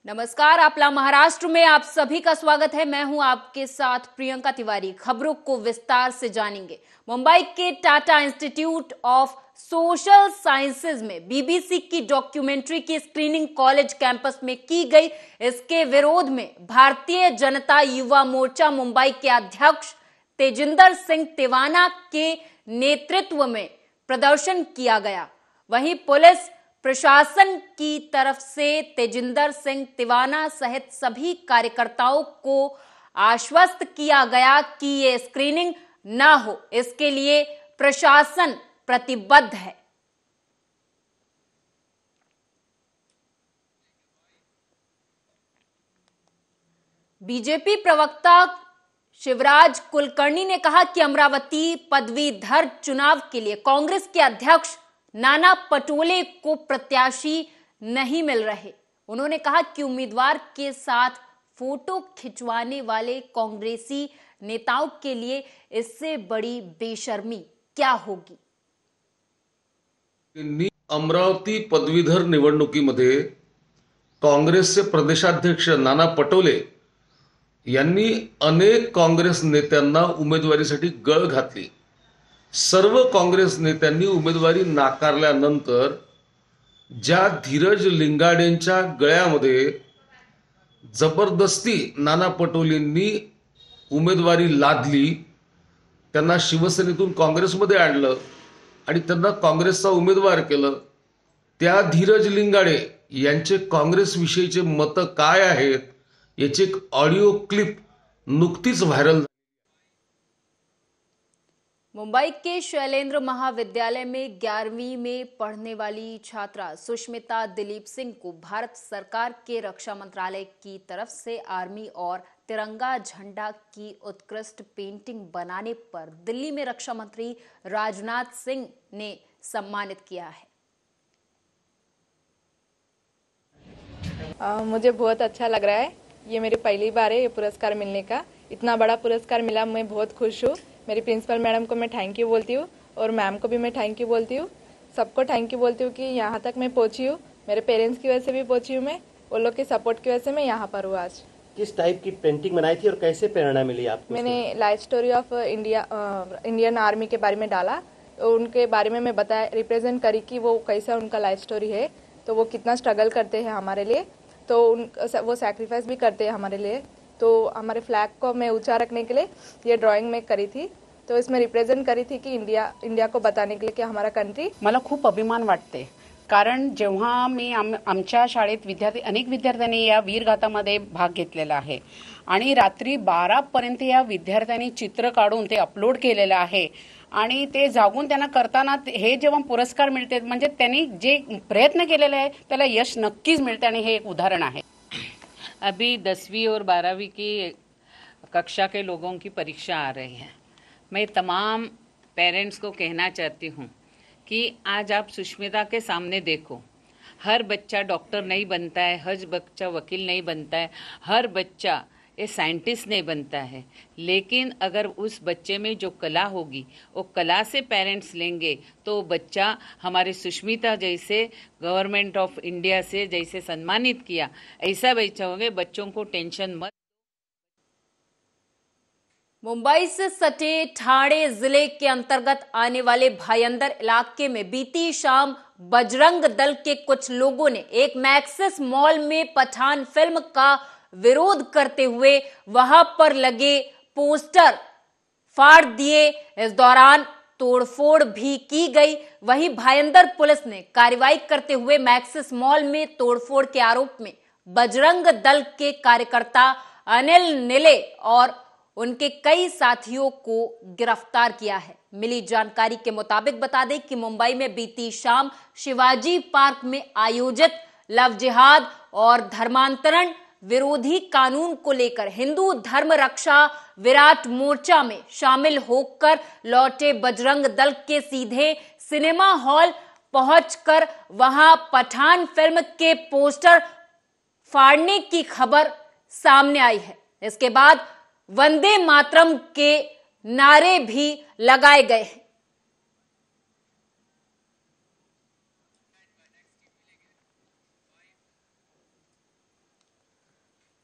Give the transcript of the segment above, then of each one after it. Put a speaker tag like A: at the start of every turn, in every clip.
A: नमस्कार, आपला महाराष्ट्र में आप सभी का स्वागत है। मैं हूं आपके साथ प्रियंका तिवारी। खबरों को विस्तार से जानेंगे। मुंबई के Tata institute of social sciences में बीबीसी की डॉक्यूमेंट्री की स्क्रीनिंग कॉलेज कैंपस में की गई। इसके विरोध में भारतीय जनता युवा मोर्चा मुंबई के अध्यक्ष तेजिंदर सिंह तिवाना के नेतृत्व में प्रदर्शन किया गया। वहीं पुलिस प्रशासन की तरफ से तेजिंदर सिंह तिवाना सहित सभी कार्यकर्ताओं को आश्वस्त किया गया कि ये स्क्रीनिंग न हो, इसके लिए प्रशासन प्रतिबद्ध है। बीजेपी प्रवक्ता शिवराज कुलकर्णी ने कहा कि अमरावती पदवीधर चुनाव के लिए कांग्रेस के अध्यक्ष नाना पटोले को प्रत्याशी नहीं मिल रहे। उन्होंने कहा कि उम्मीदवार के साथ फोटो खिंचवाने वाले कांग्रेसी नेताओं के लिए इससे बड़ी बेशर्मी क्या होगी।
B: अमरावती पदवीधर निवडणुकीमध्ये काँग्रेसचे प्रदेशाध्यक्ष नाना पटोले यांनी अनेक काँग्रेस नेत्यांना उमेदवारीसाठी गळ घातली। सर्व काँग्रेस नेत्यांनी उमेदवारी नाकारल्यानंतर ज्या धीरज लिंगाडेंच्या गळ्यामध्ये जबरदस्ती नाना पटोलेंनी उमेदवारी लादली, त्यांना शिवसेनेतून काँग्रेसमध्ये आणलं आणि त्यांना काँग्रेसचा उमेदवार केलं। त्या धीरज लिंगाडे यांचे काँग्रेस विषयीचे मत काय आहेत याची एक ऑडिओ क्लिप नुकतीच व्हायरल।
A: मुंबई के शैलेंद्र महाविद्यालय में 11वीं में पढ़ने वाली छात्रा सुष्मिता दिलीप सिंह को भारत सरकार के रक्षा मंत्रालय की तरफ से आर्मी और तिरंगा झंडा की उत्कृष्ट पेंटिंग बनाने पर दिल्ली में रक्षा मंत्री राजनाथ सिंह ने सम्मानित किया है।
C: मुझे बहुत अच्छा लग रहा है। ये मेरी पहली बार है ये पुरस्कार मिलने का। इतना बड़ा पुरस्कार मिला, मैं बहुत खुश हूँ। मेरी प्रिंसिपल मैडम को मैं थैंक यू बोलती हूँ और मैम को भी मैं थैंक यू बोलती हूँ। सबको थैंक यू बोलती हूँ कि यहाँ तक मैं पहुँची हूँ। मेरे पेरेंट्स की वजह से भी पहुँची हूँ मैं, वो लोग की सपोर्ट की वजह से मैं यहाँ पर हूँ आज।
D: किस टाइप की पेंटिंग बनाई थी और कैसे प्रेरणा मिली आपको?
C: मैंने life story of Indian army के बारे में डाला, तो उनके बारे में मैं बताया, रिप्रेजेंट करी कि वो कैसा उनका लाइफ स्टोरी है, तो वो कितना स्ट्रगल करते हैं हमारे लिए, तो वो सैक्रिफाइस भी करते हैं हमारे लिए। तो हमारे फ्लैग को मैं ऊंचा रखने के लिए ये ड्राइंग मैं करी थी, तो इसमें रिप्रेझेंट करी थी की इंडिया को बताने के लिए की हमारा कंट्री।
E: मला खूप अभिमान वाटते, कारण जेव्हा मी आमच्या शाळेत अनेक विद्यार्थ्यांनी या वीरगाथामध्ये भाग घेतलेला आहे आणि रात्री 12 पर्यंत या विद्यार्थ्यांनी चित्र काढून ते अपलोड केलेलं आहे आणि ते जागून त्यांना करताना हे जेव्हा पुरस्कार मिळते म्हणजे त्यांनी जे प्रयत्न केलेले आहे त्याला यश नक्कीच मिळते आणि हे एक उदाहरण आहे।
F: अभी 10वीं और 12वीं की कक्षा के लोगों की परीक्षा आ रही है। मैं तमाम पेरेंट्स को कहना चाहती हूँ कि आज आप सुष्मिता के सामने देखो, हर बच्चा डॉक्टर नहीं बनता है, हर बच्चा वकील नहीं बनता है, हर बच्चा ये साइंटिस्ट नहीं बनता है, लेकिन अगर उस बच्चे में जो कला होगी वो कला से पेरेंट्स लेंगे तो बच्चा हमारे सुष्मिता जैसे गवर्नमेंट ऑफ इंडिया से जैसे सम्मानित किया ऐसा बच्चा होंगे। बच्चों को टेंशन मत।
A: मुंबई से सटे ठाणे जिले के अंतर्गत आने वाले भायंदर इलाके में बीती शाम बजरंग दल के कुछ लोगों ने एक मैक्सिस मॉल में पठान फिल्म का विरोध करते हुए वहां पर लगे पोस्टर फाड़ दिए। इस दौरान तोड़फोड़ भी की गई। वहीं भायंदर पुलिस ने कार्रवाई करते हुए मैक्सिस मॉल में तोड़फोड़ के आरोप में बजरंग दल के कार्यकर्ता अनिल निले और उनके कई साथियों को गिरफ्तार किया है। मिली जानकारी के मुताबिक बता दें कि मुंबई में बीती शाम शिवाजी पार्क में आयोजित लव जिहाद और धर्मांतरण विरोधी कानून को लेकर हिंदू धर्म रक्षा विराट मोर्चा में शामिल होकर लौटे बजरंग दल के सीधे सिनेमा हॉल पहुंचकर वहां पठान फिल्म के पोस्टर फाड़ने की खबर सामने आई है। इसके बाद वंदे मातरम के नारे भी लगाए गए हैं।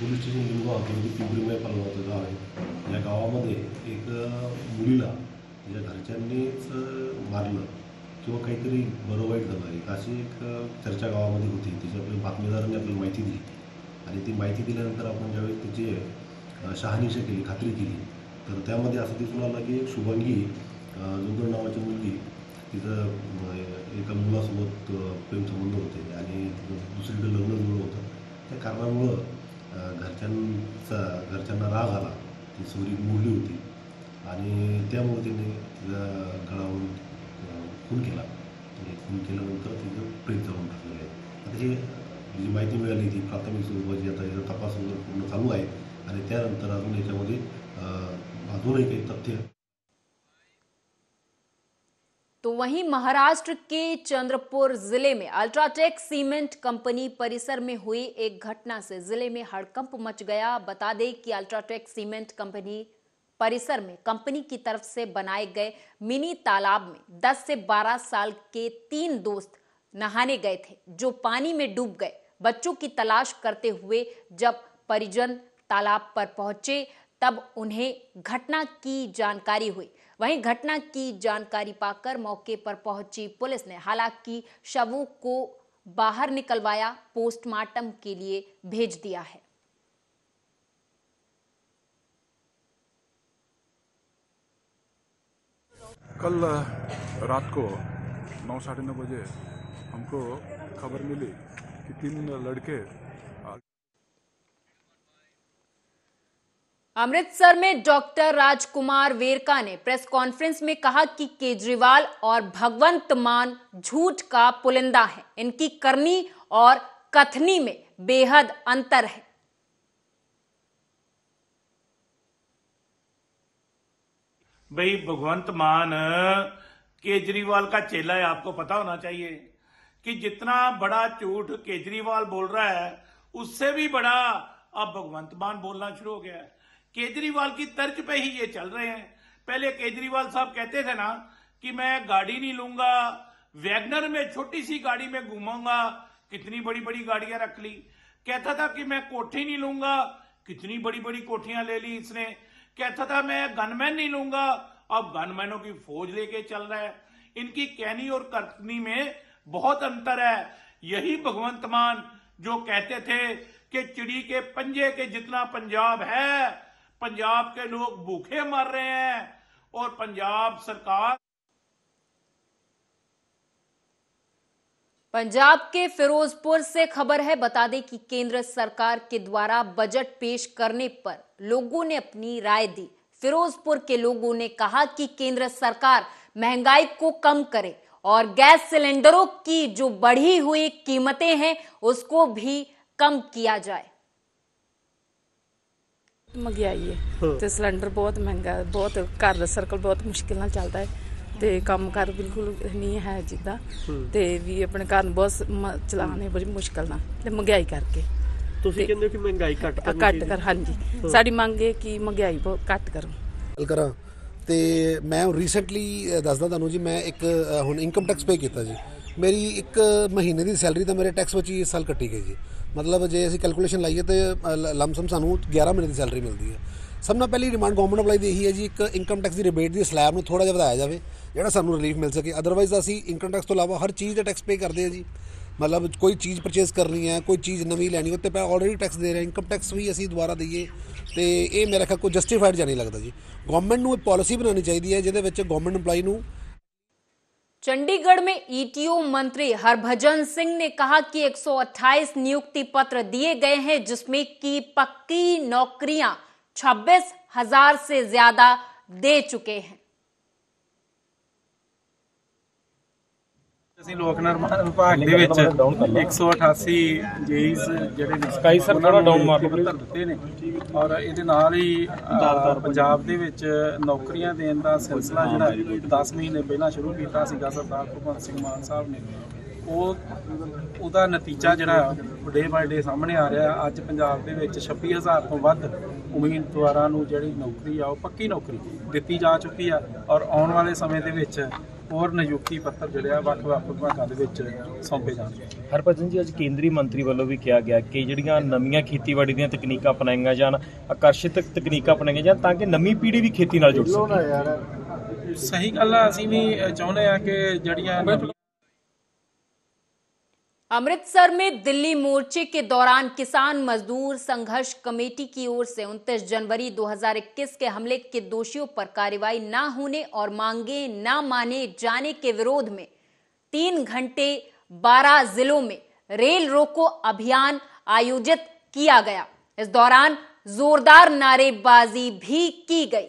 G: पोलीस स्टेशन लिंगाव हद्दीमध्ये पिंपरी पालगावचं गाव आहे. या गावामध्ये एक मुलीला तिच्या घरच्यांनीच मारलं किंवा काहीतरी बरं वाईट झालं आहे अशी एक चर्चा गावामध्ये होती. त्याची आपल्या बातमीदारांनी आपल्याला माहिती दिली आणि ती माहिती दिल्यानंतर आपण ज्यावेळेस त्याची शहानिशा केली, खात्री केली, तर त्यामध्ये असं दिसून आलं की शुभांगी जोगर नावाची मुलगी तिचं एका मुलासोबत प्रेमसंबंध होते आणि दुसरीकडे लग्न जुळलं होतं. त्या कारणामुळं घरच्यांना राग आला, ती चोरी मोडली होती आणि त्यामुळे तिने तिचा गळावून खून केला आणि खून केल्यानंतर तिचं प्रेत जाऊन टाकलेलं आहे. आता ही जी माहिती मिळाली ती प्राथमिक स्वरूपाची आता याचा तपास वगैरे पूर्ण चालू आहे आणि त्यानंतर अजून याच्यामध्ये अजूनही काही तथ्य.
A: तो वहीं महाराष्ट्र के चंद्रपुर जिले में अल्ट्राटेक सीमेंट कंपनी परिसर में हुई एक घटना से जिले में हड़कंप मच गया। बता दें कि अल्ट्राटेक सीमेंट कंपनी परिसर में कंपनी की तरफ से बनाए गए मिनी तालाब में 10 से 12 साल के 3 दोस्त नहाने गए थे, जो पानी में डूब गए। बच्चों की तलाश करते हुए जब परिजन तालाब पर पहुंचे तब उन्हें घटना की जानकारी हुई। वहीं घटना की जानकारी पाकर मौके पर पहुंची पुलिस ने हालांकि शवों को बाहर निकलवाया, पोस्टमार्टम के लिए भेज दिया है।
H: कल रात को 9 साढ़े 9 बजे हमको खबर मिली कि 3 लड़के
A: अमृतसर में डॉक्टर राजकुमार वेरका ने प्रेस कॉन्फ्रेंस में कहा कि केजरीवाल और भगवंत मान झूठ का पुलिंदा है। इनकी करनी और कथनी में बेहद अंतर है।
I: भाई भगवंत मान केजरीवाल का चेला है, आपको पता होना चाहिए कि जितना बड़ा झूठ केजरीवाल बोल रहा है उससे भी बड़ा अब भगवंत मान बोलना शुरू हो गया है। केजरीवाल की तर्ज पे ही ये चल रहे हैं। पहले केजरीवाल साहब कहते थे ना कि मैं गाड़ी नहीं लूंगा, वैगनर में छोटी सी गाड़ी में घूमूंगा, कितनी बड़ी बड़ी गाड़ियां रख ली। कहता था कि मैं कोठी नहीं लूंगा, कितनी बड़ी बड़ी कोठियां ले ली इसने। कहता था मैं गनमैन नहीं लूंगा, अब गनमैनों की फौज लेके चल रहा है। इनकी कहनी और करनी में बहुत अंतर है। यही भगवंत मान जो कहते थे कि चिड़ी के पंजे के जितना पंजाब है, पंजाब के लोग भूखे मर रहे हैं और पंजाब सरकार।
A: पंजाब के फिरोजपुर से खबर है। बता दें कि केंद्र सरकार के द्वारा बजट पेश करने पर लोगों ने अपनी राय दी। फिरोजपुर के लोगों ने कहा कि केंद्र सरकार महंगाई को कम करे और गैस सिलेंडरों की जो बढ़ी हुई कीमतें हैं उसको भी कम किया जाए।
J: महंगाई है तो सिलेंडर बहुत महंगा, बहुत घर का सर्कल बहुत मुश्किल नाल चलता है ਤੇ ਕੰਮ ਕਰ ਬਿਲਕੁਲ ਨਹੀਂ ਹੈ ਜਿੱਦਾਂ ਤੇ ਵੀ ਆਪਣੇ ਘਰ ਨੂੰ ਬਹੁਤ ਚਲਾਉਣੇ ਬੜੀ ਮੁਸ਼ਕਲ ਨਾਲ ਤੇ ਮਹਿੰਗਾਈ ਕਰਕੇ।
D: ਤੁਸੀਂ ਕਹਿੰਦੇ ਹੋ ਕਿ ਮਹਿੰਗਾਈ ਘੱਟ
J: ਕਰ ਹਾਂਜੀ ਸਾਡੀ ਮੰਗ ਹੈ ਕਿ ਮਹਿੰਗਾਈ ਬਹੁਤ ਘੱਟ ਕਰੋ।
K: ਤੇ ਮੈਂ ਰੀਸੈਂਟਲੀ ਦੱਸਦਾ ਤੁਹਾਨੂੰ ਜੀ, ਮੈਂ ਇੱਕ ਹੁਣ ਇਨਕਮ ਟੈਕਸ ਪੇ ਕੀਤਾ ਜੀ। ਮੇਰੀ 1 ਮਹੀਨੇ ਦੀ ਸੈਲਰੀ ਤਾਂ ਮੇਰੇ ਟੈਕਸ ਵਿੱਚ ਇਸ ਸਾਲ ਕੱਟੀ ਗਈ ਜੀ। ਮਤਲਬ ਜੇ ਅਸੀਂ ਕੈਲਕੂਲੇਸ਼ਨ ਲਾਈਏ ਤੇ ਲਮਸਮ ਸਾਨੂੰ 11 ਮਹੀਨੇ ਦੀ ਸੈਲਰੀ ਮਿਲਦੀ ਹੈ। ਸਭ ਨਾਲ ਪਹਿਲੀ ਡਿਮਾਂਡ ਗਵਰਨਮੈਂਟ ਅਪਲਾਈ ਦੀ ਇਹੀ ਹੈ ਜੀ, ਇੱਕ ਇਨਕਮ ਟੈਕਸ ਦੀ ਰਿਬੇਟ ਦੀ ਸਲੈਬ ਨੂੰ ਥੋੜ੍ਹਾ ਜਿਹਾ ਵਧਾਇਆ ਜਾਵੇ ਜਿਹੜਾ ਸਾਨੂੰ ਰਿਲੀਫ ਮਿਲ ਸਕੇ। ਅਦਰਵਾਈਜ਼ ਅਸੀਂ ਇਨਕਮ ਟੈਕਸ ਤੋਂ ਇਲਾਵਾ ਹਰ ਚੀਜ਼ ਦਾ ਟੈਕਸ ਪੇ ਕਰਦੇ ਹਾਂ ਜੀ। ਮਤਲਬ ਕੋਈ ਚੀਜ਼ ਪਰਚੇਜ਼ ਕਰਨੀ ਹੈ, ਕੋਈ ਚੀਜ਼ ਨਵੀਂ ਲੈਣੀ ਉੱਤੇ ਪੈ ਆਲਰੇਡੀ ਟੈਕਸ ਦੇ ਰਹੇ, ਇਨਕਮ ਟੈਕਸ ਵੀ ਅਸੀਂ ਦੁਬਾਰਾ ਦਈਏ ਤੇ ਇਹ ਮੇਰਾ ਖਿਆਲ ਕੋਈ ਜਸਟੀਫਾਈਡ ਜਾਂ ਨਹੀਂ ਲੱਗਦਾ ਜੀ। ਗਵਰਨਮੈਂਟ ਨੂੰ ਇੱਕ ਪਾਲਿਸੀ ਬਣਾਉਣੀ ਚਾਹੀਦੀ ਹੈ ਜਿਹਦੇ ਵਿੱਚ ਗਵਰਨਮੈਂਟ EMPLOYE ਨੂੰ।
A: चंडीगढ़ में ETO मंत्री हरभजन सिंह ने कहा कि 128 नियुक्ति पत्र दिए गए हैं जिसमें की पक्की नौकरियां 26,000 से ज्यादा दे चुके हैं।
L: ਅਸੀਂ ਲੋਕ ਨਿਰਮਾਣ ਵਿਭਾਗ ਦੇ ਵਿੱਚ 188 ਜੇਈਸ ਜਿਹੜੇ ਨੇ ਸਕਾਈ ਸਰ ਥੋੜਾ ਡਾਊਨ ਮਾਰਕ ਦਿੱਤੇ ਨੇ ਔਰ ਇਹਦੇ ਨਾਲ ਹੀ ਪੰਜਾਬ ਦੇ ਵਿੱਚ ਨੌਕਰੀਆਂ ਦੇਣ ਦਾ ਸਿਲਸਿਲਾ ਜਿਹੜਾ 10 ਮਹੀਨੇ ਪਹਿਲਾਂ ਸ਼ੁਰੂ ਕੀਤਾ ਸੀਗਾ ਸਰਦਾਰ ਭਗਵੰਤ ਸਿੰਘ ਮਾਨ ਸਾਹਿਬ ਨੇ, ਉਹਦਾ ਨਤੀਜਾ ਜਿਹੜਾ ਡੇ ਬਾਏ ਡੇ ਸਾਹਮਣੇ ਆ ਰਿਹਾ। ਅੱਜ ਪੰਜਾਬ ਦੇ ਵਿੱਚ 26,000 ਤੋਂ ਵੱਧ ਉਮੀਦਵਾਰਾਂ ਨੂੰ ਜਿਹੜੀ ਨੌਕਰੀ ਆ ਉਹ ਪੱਕੀ ਨੌਕਰੀ ਦਿੱਤੀ ਜਾ ਚੁੱਕੀ ਆ ਔਰ ਆਉਣ ਵਾਲੇ ਸਮੇਂ ਦੇ ਵਿੱਚ ਹੋਰ ਨਿਯੁਕਤੀ ਪੱਤਰ ਜਿਹੜੇ ਆ ਵੱਖ-ਵੱਖ ਵਿਭਾਗਾਂ ਦੇ ਵਿੱਚ ਸੌਂਪੇ ਜਾਣਗੇ।
M: ਹਰਭਜਨ ਜੀ, ਅੱਜ ਕੇਂਦਰੀ ਮੰਤਰੀ ਵੱਲੋਂ ਵੀ ਕਿਹਾ ਗਿਆ ਕਿ ਜਿਹੜੀਆਂ ਨਵੀਆਂ ਖੇਤੀਬਾੜੀ ਦੀਆਂ ਤਕਨੀਕਾਂ ਅਪਣਾਈਆਂ ਜਾਣ, ਆਕਰਸ਼ਿਤ ਤਕਨੀਕਾਂ ਅਪਣਾਈਆਂ ਜਾਣ ਤਾਂ ਕਿ ਨਵੀਂ ਪੀੜ੍ਹੀ ਵੀ ਖੇਤੀ ਨਾਲ ਜੁੜ ਸਕੇ।
L: ਸਹੀ ਗੱਲ ਆ, ਅਸੀਂ ਵੀ ਚਾਹੁੰਦੇ ਆ ਕਿ ਜਿਹੜੀਆਂ
A: अमृतसर में दिल्ली मोर्चे के दौरान किसान मजदूर संघर्ष कमेटी की ओर से 29 जनवरी 2021 के हमले के दोषियों पर कार्रवाई न होने और मांगे न माने जाने के विरोध में 3 घंटे 12 जिलों में रेल रोको अभियान आयोजित किया गया। इस दौरान जोरदार नारेबाजी भी की गई।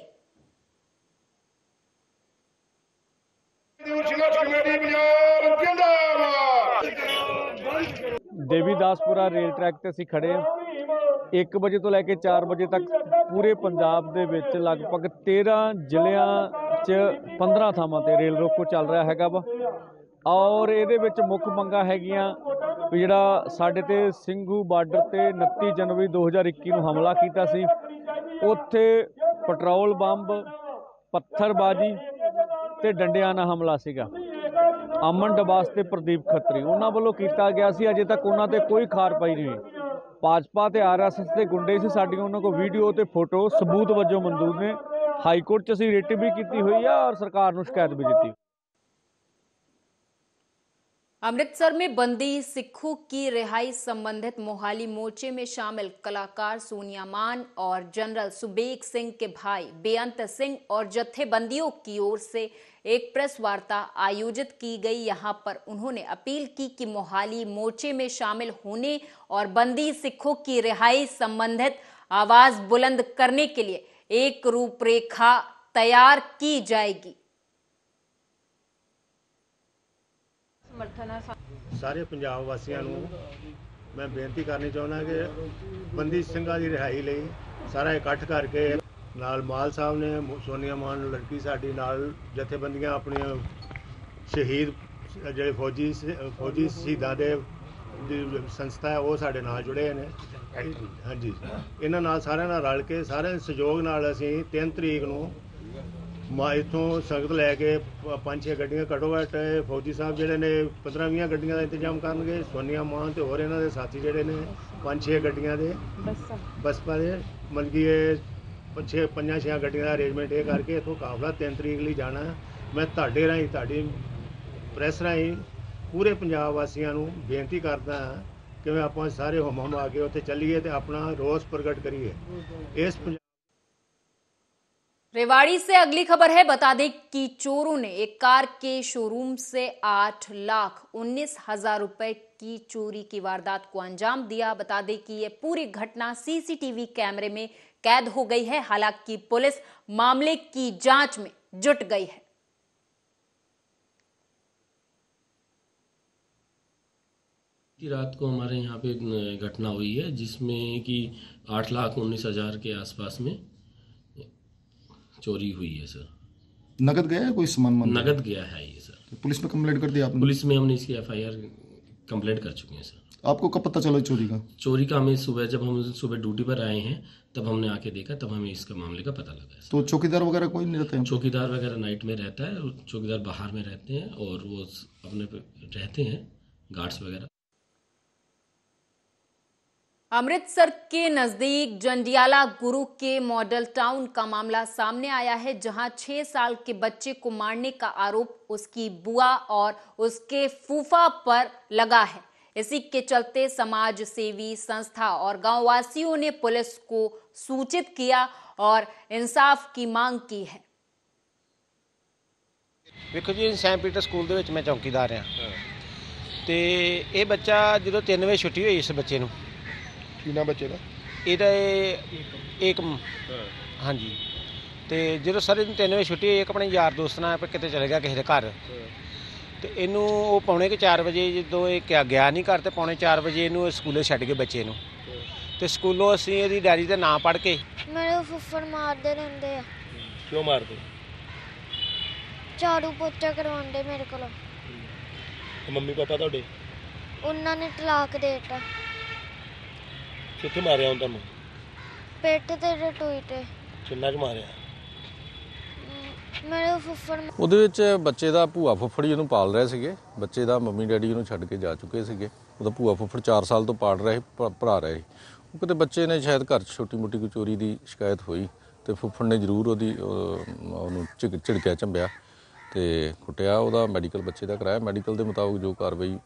M: ਦੇਵੀਦਾਸਪੁਰਾ ਰੇਲ ਟਰੈਕ ਤੇ ਅਸੀਂ ਖੜੇ ਹਾਂ। 1 ਵਜੇ ਤੋਂ ਲੈ ਕੇ 4 ਵਜੇ ਤੱਕ ਪੂਰੇ ਪੰਜਾਬ ਦੇ ਵਿੱਚ ਲਗਭਗ 13 ਜ਼ਿਲ੍ਹਿਆਂ 'ਚ 15 ਥਾਵਾਂ ਤੇ ਰੇਲ ਰੋਕੋ ਚੱਲ ਰਿਹਾ ਹੈਗਾ ਵਾ ਔਰ ਇਹਦੇ ਵਿੱਚ ਮੁੱਖ ਮੰਗਾਂ ਹੈਗੀਆਂ ਵੀ ਜਿਹੜਾ ਸਾਡੇ ਤੇ ਸਿੰਘੂ ਬਾਰਡਰ ਤੇ 29 ਜਨਵਰੀ 2021 ਨੂੰ ਹਮਲਾ ਕੀਤਾ ਸੀ, ਉੱਥੇ ਪੈਟਰੋਲ ਬੰਬ, ਪੱਥਰਬਾਜੀ ਤੇ ਡੰਡਿਆਂ ਨਾਲ ਹਮਲਾ ਸੀਗਾ। ਅਮਨ ਡਬਾਸ ਤੇ ਪ੍ਰਦੀਪ ਖੱਤਰੀ ਉਹਨਾਂ ਵੱਲੋਂ ਕੀਤਾ ਗਿਆ ਸੀ। ਅਜੇ ਤੱਕ ਉਹਨਾਂ ਤੇ ਕੋਈ ਖਾਰਪਾਈ ਨਹੀਂ ਹੋਈ। ਭਾਜਪਾ ਤੇ ਆਰਐਸਐਸ ਦੇ ਗੁੰਡੇ ਸੀ, ਸਾਡੀਆਂ ਉਹਨਾਂ ਕੋਲ ਵੀਡੀਓ ਤੇ ਫੋਟੋ ਸਬੂਤ ਵਜੋਂ ਮੌਜੂਦ ਨੇ। ਹਾਈ ਕੋਰਟ 'ਚ ਅਸੀਂ ਰਿਟ ਵੀ ਕੀਤੀ ਹੋਈ ਆ ਔਰ ਸਰਕਾਰ ਨੂੰ ਸ਼ਿਕਾਇਤ ਵੀ ਦਿੱਤੀ।
A: अमृतसर में बंदी सिखों की रिहाई संबंधित मोहाली मोर्चे में शामिल कलाकार सोनिया मान और जनरल सुबेग सिंह के भाई बेअंत सिंह और जत्थेबंदियों की ओर से एक प्रेस वार्ता आयोजित की गई। यहां पर उन्होंने अपील की कि मोहाली मोर्चे में शामिल होने और बंदी सिखों की रिहाई संबंधित आवाज बुलंद करने के लिए एक रूपरेखा तैयार की जाएगी।
N: ਸਾਰੇ ਪੰਜਾਬ ਵਾਸੀਆਂ ਨੂੰ ਮੈਂ ਬੇਨਤੀ ਕਰਨੀ ਚਾਹੁੰਦਾ ਕਿ ਬੰਦੀ ਸਿੰਘਾਂ ਦੀ ਰਿਹਾਈ ਲਈ ਸਾਰਾ ਇਕੱਠ ਕਰਕੇ ਨਾਲ ਮਾਲ ਸਾਹਿਬ ਨੇ, ਸੋਨੀਆ ਮਾਨ ਨੂੰ ਲੜਕੀ ਸਾਡੀ ਨਾਲ ਜਥੇਬੰਦੀਆਂ ਆਪਣੀਆਂ ਸ਼ਹੀਦ ਜਿਹੜੇ ਫੌਜੀ ਸ਼ਹੀਦਾਂ ਦੇ ਸੰਸਥਾ ਹੈ ਉਹ ਸਾਡੇ ਨਾਲ ਜੁੜੇ ਨੇ। ਹਾਂਜੀ, ਇਹਨਾਂ ਨਾਲ ਸਾਰਿਆਂ ਨਾਲ ਰਲ ਕੇ ਸਾਰਿਆਂ ਦੇ ਸਹਿਯੋਗ ਨਾਲ ਅਸੀਂ 3 ਤਰੀਕ ਨੂੰ ਇੱਥੋਂ ਸੰਗਤ ਲੈ ਕੇ 5-6 ਗੱਡੀਆਂ ਘੱਟੋ ਘੱਟ ਫੌਜੀ ਸਾਹਿਬ ਜਿਹੜੇ ਨੇ 15-20 ਗੱਡੀਆਂ ਦਾ ਇੰਤਜ਼ਾਮ ਕਰਨਗੇ। ਸੋਨੀਆ ਮਾਨ ਤੇ ਹੋਰ ਇਹਨਾਂ ਦੇ ਸਾਥੀ ਜਿਹੜੇ ਨੇ 5-6 ਗੱਡੀਆਂ ਦੇ ਬਸਪਾ ਦੇ ਮਤਲਬ ਕਿ ਇਹ 5-6 ਗੱਡੀਆਂ ਦਾ ਅਰੇਂਜਮੈਂਟ ਇਹ ਕਰਕੇ ਇੱਥੋਂ ਕਾਫਲਾ 3 ਤਰੀਕ ਲਈ ਜਾਣਾ। ਮੈਂ ਤੁਹਾਡੇ ਰਾਹੀਂ, ਤੁਹਾਡੀ ਪ੍ਰੈਸ ਰਾਹੀਂ ਪੂਰੇ ਪੰਜਾਬ ਵਾਸੀਆਂ ਨੂੰ ਬੇਨਤੀ ਕਰਦਾ ਹਾਂ ਕਿ ਆਪਾਂ ਸਾਰੇ ਹਮ ਆ ਕੇ ਉੱਥੇ ਚੱਲੀਏ ਤੇ ਆਪਣਾ ਰੋਸ ਪ੍ਰਗਟ ਕਰੀਏ। ਇਸ
A: रेवाड़ी से अगली खबर है। बता दें कि चोरों ने एक कार के शोरूम से 8,19,000 रुपए की चोरी की वारदात को अंजाम दिया। बता दें कि यह पूरी घटना सीसीटीवी कैमरे में कैद हो गई है। हालांकि पुलिस मामले की जांच में जुट गई है।
O: रात को हमारे यहाँ पे घटना हुई है जिसमें कि 8,19,000 के आसपास में चोरी हुई है सर।
P: नगद गया है कोई सामान?
O: नगद गया है ये सर।
P: तो पुलिस में कंप्लेंट कर दी आपने?
O: पुलिस में हमने इसकी एफआईआर कंप्लेंट कर चुके हैं सर।
P: आपको कब पता चला चोरी का?
O: चोरी का हमें जब हम सुबह ड्यूटी पर आए हैं तब हमने आके देखा, तब हमें इसका मामले का पता लगा।
P: तो चौकीदार वगैरह कोई नहीं रहता है?
O: चौकीदार वगैरह नाइट में रहता है, चौकीदार बाहर में रहते हैं और वो अपने रहते हैं गार्ड्स वगैरह।
A: अमृतसर के नजदीक जंडियाला गुरु के मॉडल टाउन का मामला सामने आया है, जहां 6 साल के बच्चे को मारने का आरोप उसकी बुआ और उसके फूफा पर लगा है। इसी के चलते समाज सेवी संस्था और गांववासियों ने पुलिस को सूचित किया और इंसाफ की मांग की है।
Q: देखो जी, सैंट पीटर स्कूल ਦੇ ਵਿੱਚ ਮੈਂ ਚੌਕੀਦਾਰ ਹਾਂ ਤੇ ਇਹ ਬੱਚਾ ਜਦੋਂ 3 ਵਜੇ ਛੁੱਟੀ ਹੋਈ ਇਸ ਬੱਚੇ ਨੂੰ।
P: ਕੀ ਨਾਮ ਬੱਚੇ ਦਾ?
Q: ਇਹਦਾ ਏਕਮ। ਹਾਂਜੀ, ਤੇ ਜਦੋਂ ਸਰ ਇਹਨੂੰ 3 ਵਜੇ ਛੁੱਟੀ ਹੋਈ, ਇੱਕ ਆਪਣੇ ਯਾਰ ਦੋਸਤ ਨਾਲ ਕਿਤੇ ਚਲੇ ਗਿਆ ਕਿਸੇ ਦੇ ਘਰ ਤੇ ਇਹਨੂੰ ਉਹ ਪੌਣੇ 4 ਵਜੇ ਜਦੋਂ ਇਹ ਗਿਆ ਨਹੀਂ ਘਰ ਤੇ ਪੌਣੇ 4 ਵਜੇ ਇਹਨੂੰ ਸਕੂਲੇ ਛੱਡ ਕੇ ਬੱਚੇ ਨੂੰ ਤੇ ਸਕੂਲੋਂ ਅਸੀਂ ਇਹਦੀ ਡਾਇਰੀ ਤੇ ਨਾਂ ਪੜ੍ਹ ਕੇ
R: ਮੇਰੇ ਫੁੱਫੜ ਮਾਰਦੇ ਰਹਿੰਦੇ ਆ।
M: ਕਿਉਂ ਮਾਰਦੇ?
R: ਝਾੜੂ ਪੋਚਾ ਕਰਵਾਉਂਦੇ ਮੇਰੇ ਕੋਲ।
M: ਮੰਮੀ ਪਾਪਾ ਤੁਹਾਡੇ?
R: ਉਹਨਾਂ ਨੇ ਤਲਾਕ ਦੇ ਦਿੱਤਾ।
M: ਕਿੱਥੇ ਮਾਰਿਆ ਉਹਨਾਂ ਨੂੰ?
R: ਪਿੱਠ ਤੇ ਟੂਈ ਤੇ।
M: ਕਿੰਨਾ ਕੁ ਮਾਰਿਆ?
R: ਮੇਰੇ ਫੁੱਫੜ
S: ਉਹਦੇ ਵਿੱਚ ਬੱਚੇ ਦਾ ਭੂਆ ਫੁੱਫੜ ਜੀ ਉਹਨੂੰ ਪਾਲ ਰਹੇ ਸੀਗੇ। ਬੱਚੇ ਦਾ ਮੰਮੀ ਡੈਡੀ ਉਹਨੂੰ ਛੱਡ ਕੇ ਜਾ ਚੁੱਕੇ ਸੀਗੇ। ਉਹਦਾ ਭੂਆ ਫੁੱਫੜ 4 ਸਾਲ ਤੋਂ ਪਾਲ ਰਹੇ ਪੜ੍ਹਾ ਰਹੇ ਸੀ। ਉਹ ਕਿਤੇ ਬੱਚੇ ਨੇ ਸ਼ਾਇਦ ਘਰ 'ਚ ਛੋਟੀ ਮੋਟੀ ਕੋਈ ਚੋਰੀ ਦੀ ਸ਼ਿਕਾਇਤ ਹੋਈ ਤੇ ਫੁੱਫੜ ਨੇ ਜ਼ਰੂਰ ਉਹਨੂੰ ਝਿੜਕਿਆ ਝੰਬਿਆ ਤੇ ਕੁੱਟਿਆ। ਉਹਦਾ ਮੈਡੀਕਲ ਬੱਚੇ ਦਾ ਕਰਾਇਆ। ਮੈਡੀਕਲ ਦੇ ਮੁਤਾਬਕ ਜੋ ਕਾਰਵਾਈ